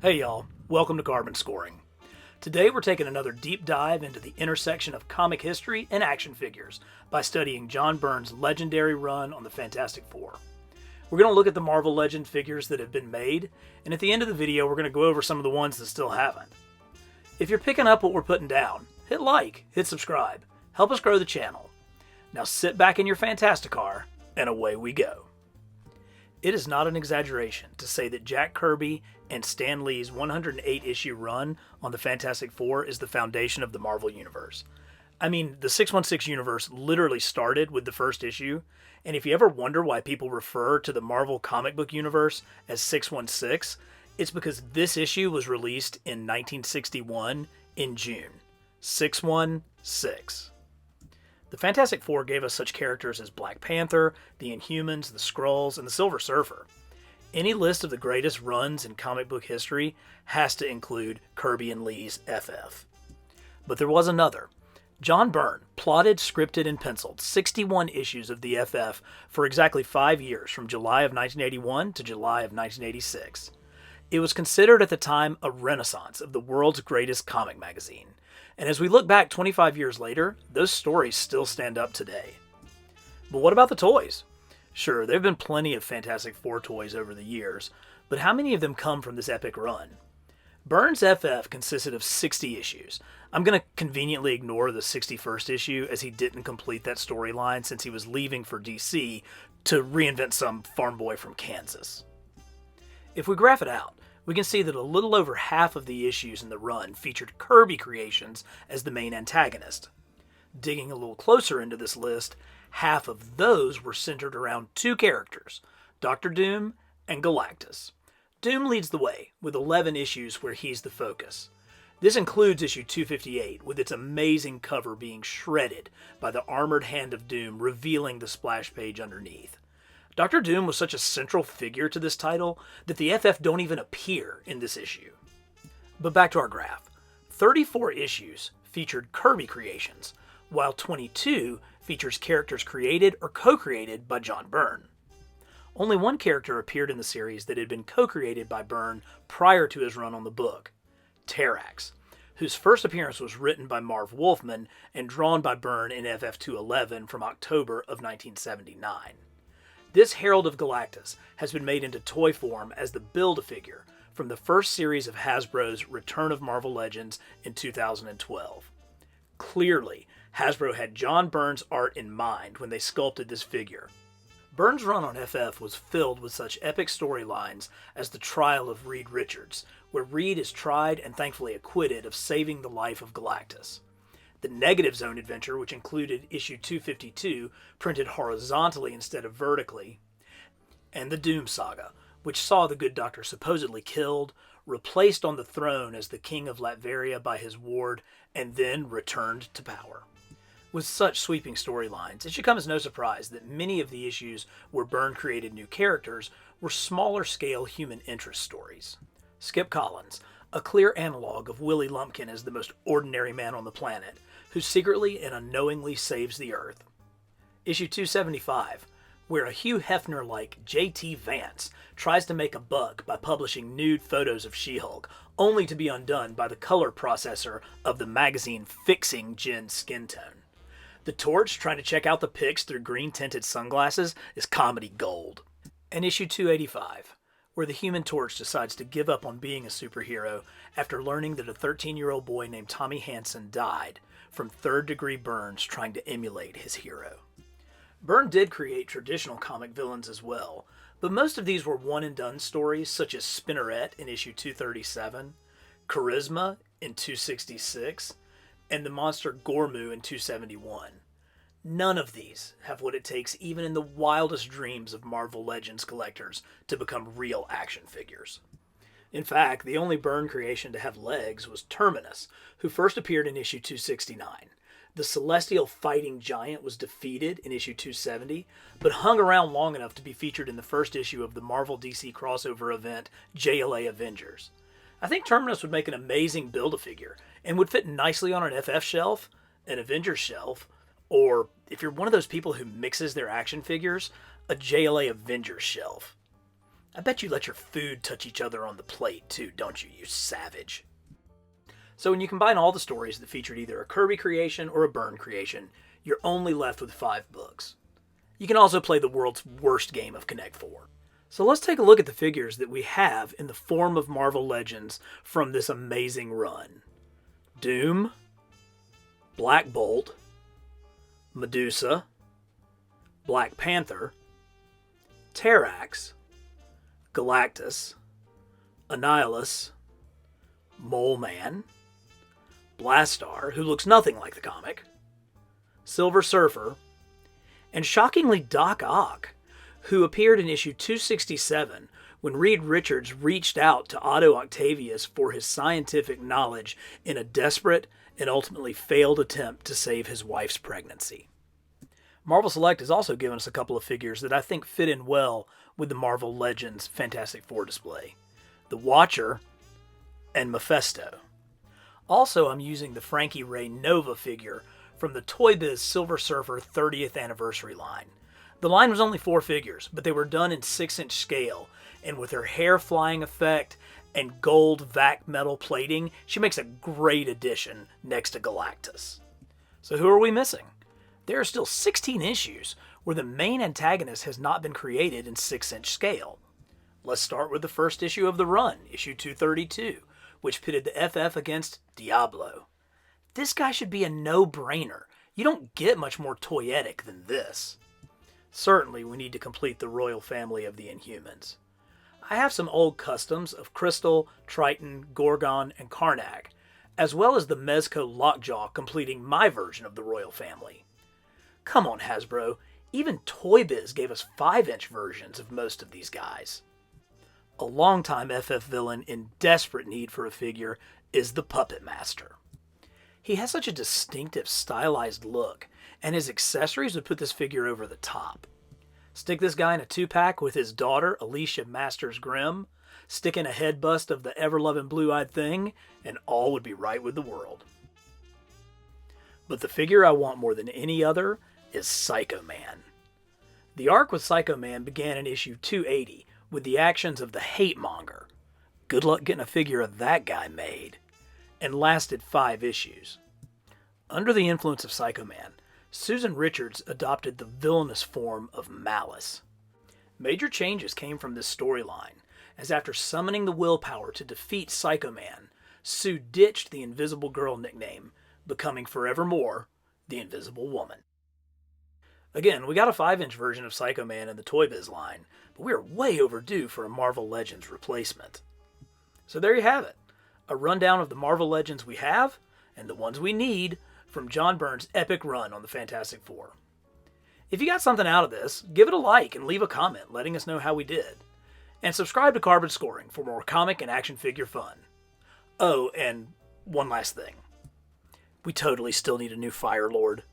Hey y'all, welcome to Carbon Scoring. Today we're taking another deep dive into the intersection of comic history and action figures by studying John Byrne's legendary run on the Fantastic Four. We're going to look at the Marvel Legend figures that have been made, and at the end of the video we're going to go over some of the ones that still haven't. If you're picking up what we're putting down, hit like, hit subscribe, help us grow the channel. Now sit back in your Fantasticar, and away we go. It is not an exaggeration to say that Jack Kirby and Stan Lee's 108-issue run on the Fantastic Four is the foundation of the Marvel Universe. I mean, the 616 universe literally started with the first issue, and if you ever wonder why people refer to the Marvel comic book universe as 616, it's because this issue was released in 1961 in June. 616. The Fantastic Four gave us such characters as Black Panther, the Inhumans, the Skrulls, and the Silver Surfer. Any list of the greatest runs in comic book history has to include Kirby and Lee's FF. But there was another. John Byrne plotted, scripted, and penciled 61 issues of the FF for exactly 5 years, from July of 1981 to July of 1986. It was considered at the time a renaissance of the world's greatest comic magazine. And as we look back 25 years later, those stories still stand up today. But what about the toys? Sure, there have been plenty of Fantastic Four toys over the years, but how many of them come from this epic run? Byrne's FF consisted of 60 issues. I'm going to conveniently ignore the 61st issue as he didn't complete that storyline since he was leaving for DC to reinvent some farm boy from Kansas. If we graph it out, we can see that a little over half of the issues in the run featured Kirby creations as the main antagonist. Digging a little closer into this list, half of those were centered around two characters, Dr. Doom and Galactus. Doom leads the way, with 11 issues where he's the focus. This includes issue 258, with its amazing cover being shredded by the armored hand of Doom revealing the splash page underneath. Dr. Doom was such a central figure to this title that the FF don't even appear in this issue. But back to our graph. 34 issues featured Kirby creations, while 22 features characters created or co-created by John Byrne. Only one character appeared in the series that had been co-created by Byrne prior to his run on the book, Terrax, whose first appearance was written by Marv Wolfman and drawn by Byrne in FF211 from October of 1979. This Herald of Galactus has been made into toy form as the Build-A-Figure from the first series of Hasbro's Return of Marvel Legends in 2012. Clearly, Hasbro had John Byrne's art in mind when they sculpted this figure. Byrne's run on FF was filled with such epic storylines as the trial of Reed Richards, where Reed is tried and thankfully acquitted of saving the life of Galactus. The Negative Zone adventure, which included issue 252, printed horizontally instead of vertically, and the Doom Saga, which saw the good doctor supposedly killed, replaced on the throne as the king of Latveria by his ward, and then returned to power. With such sweeping storylines, it should come as no surprise that many of the issues where Byrne created new characters were smaller-scale human interest stories. Skip Collins, a clear analog of Willie Lumpkin as the most ordinary man on the planet, who secretly and unknowingly saves the Earth. Issue 275, where a Hugh Hefner-like J.T. Vance tries to make a buck by publishing nude photos of She-Hulk, only to be undone by the color processor of the magazine fixing Jen's skin tone. The Torch trying to check out the pics through green-tinted sunglasses is comedy gold. And issue 285, where the Human Torch decides to give up on being a superhero after learning that a 13-year-old boy named Tommy Hansen died from third-degree burns trying to emulate his hero. Byrne did create traditional comic villains as well, but most of these were one-and-done stories such as Spinneret in issue 237, Charisma in 266, and the monster Gormu in 271. None of these have what it takes even in the wildest dreams of Marvel Legends collectors to become real action figures. In fact, the only Byrne creation to have legs was Terminus, who first appeared in issue 269. The celestial fighting giant was defeated in issue 270, but hung around long enough to be featured in the first issue of the Marvel DC crossover event JLA Avengers. I think Terminus would make an amazing Build-A-Figure, and would fit nicely on an FF shelf, an Avengers shelf, or if you're one of those people who mixes their action figures, a JLA Avengers shelf. I bet you let your food touch each other on the plate too, don't you, you savage? So when you combine all the stories that featured either a Kirby creation or a Byrne creation, you're only left with 5 books. You can also play the world's worst game of Connect 4. So let's take a look at the figures that we have in the form of Marvel Legends from this amazing run. Doom, Black Bolt, Medusa, Black Panther, Terrax, Galactus, Annihilus, Mole Man, Blastar, who looks nothing like the comic, Silver Surfer, and shockingly Doc Ock, who appeared in issue 267 when Reed Richards reached out to Otto Octavius for his scientific knowledge in a desperate and ultimately failed attempt to save his wife's pregnancy. Marvel Select has also given us a couple of figures that I think fit in well with the Marvel Legends Fantastic Four display. The Watcher and Mephisto. Also, I'm using the Frankie Ray Nova figure from the Toy Biz Silver Surfer 30th anniversary line. The line was only 4 figures, but they were done in 6-inch scale, and with her hair flying effect and gold vac metal plating, she makes a great addition next to Galactus. So who are we missing? There are still 16 issues where the main antagonist has not been created in 6-inch scale. Let's start with the first issue of the run, issue 232, which pitted the FF against Diablo. This guy should be a no-brainer. You don't get much more toyetic than this. Certainly, we need to complete the royal family of the Inhumans. I have some old customs of Crystal, Triton, Gorgon, and Karnak, as well as the Mezco Lockjaw completing my version of the royal family. Come on, Hasbro. Even Toy Biz gave us 5-inch versions of most of these guys. A longtime FF villain in desperate need for a figure is the Puppet Master. He has such a distinctive, stylized look, and his accessories would put this figure over the top. Stick this guy in a 2-pack with his daughter, Alicia Masters Grimm, stick in a head bust of the ever-loving Blue-Eyed Thing, and all would be right with the world. But the figure I want more than any other is Psycho Man. The arc with Psycho Man began in issue 280 with the actions of the Hate Monger. Good luck getting a figure of that guy made. And lasted 5 issues. Under the influence of Psycho Man, Susan Richards adopted the villainous form of Malice. Major changes came from this storyline, as after summoning the willpower to defeat Psycho Man, Sue ditched the Invisible Girl nickname, becoming forevermore the Invisible Woman. Again, we got a 5-inch version of Psycho Man in the Toy Biz line, but we are way overdue for a Marvel Legends replacement. So there you have it. A rundown of the Marvel Legends we have, and the ones we need, from John Byrne's epic run on the Fantastic Four. If you got something out of this, give it a like and leave a comment letting us know how we did. And subscribe to Carbon Scoring for more comic and action figure fun. Oh, and one last thing. We totally still need a new Fire Lord.